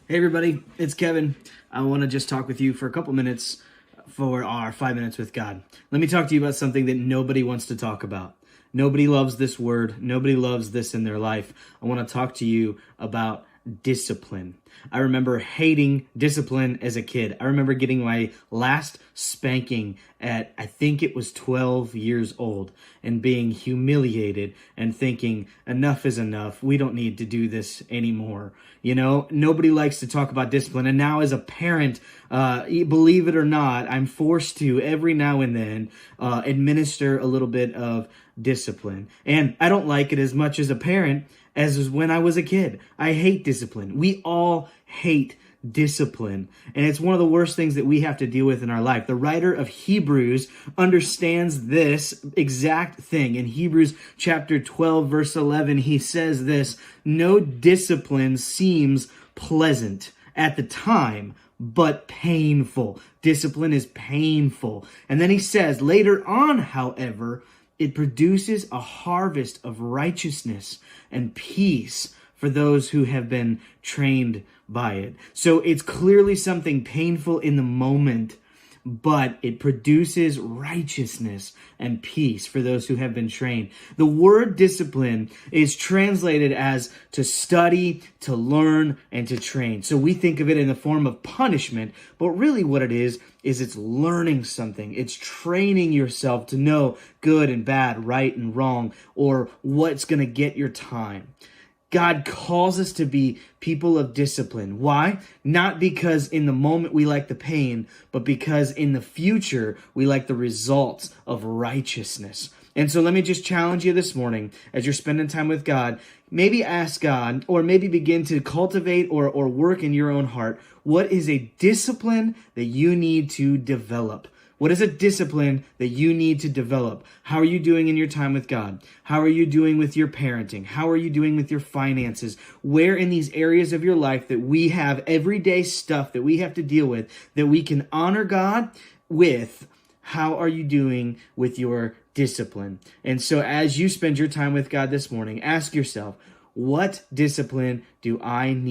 Hey everybody, it's Kevin. I want to just talk with you for a couple minutes for our 5 minutes with God. Let me talk to you about something that nobody wants to talk about. Nobody loves this word. Nobody loves this in their life. I want to talk to you about discipline. I remember hating discipline as a kid. I remember getting my last spanking at, I think it was 12 years old, and being humiliated and thinking, enough is enough. We don't need to do this anymore. You know, nobody likes to talk about discipline. And now as a parent, believe it or not, I'm forced to every now and then administer a little bit of discipline. And I don't like it as much as a parent as when I was a kid. I hate discipline. We all hate discipline. And it's one of the worst things that we have to deal with in our life. The writer of Hebrews understands this exact thing. In Hebrews chapter 12, verse 11, he says this: no discipline seems pleasant at the time, but painful. Discipline is painful. And then he says, later on, however, it produces a harvest of righteousness and peace for those who have been trained by it. So it's clearly something painful in the moment, but it produces righteousness and peace for those who have been trained. The word discipline is translated as to study, to learn, and to train. So we think of it in the form of punishment, but really what it is it's learning something. It's training yourself to know good and bad, right and wrong, or what's going to get your time. God calls us to be people of discipline. Why? Not because in the moment we like the pain, but because in the future we like the results of righteousness. And so let me just challenge you this morning as you're spending time with God. Maybe ask God, or maybe begin to cultivate or work in your own heart. What is a discipline that you need to develop? What is a discipline that you need to develop? How are you doing in your time with God? How are you doing with your parenting? How are you doing with your finances? Where in these areas of your life that we have everyday stuff that we have to deal with, that we can honor God with, how are you doing with your discipline? And so as you spend your time with God this morning, ask yourself, what discipline do I need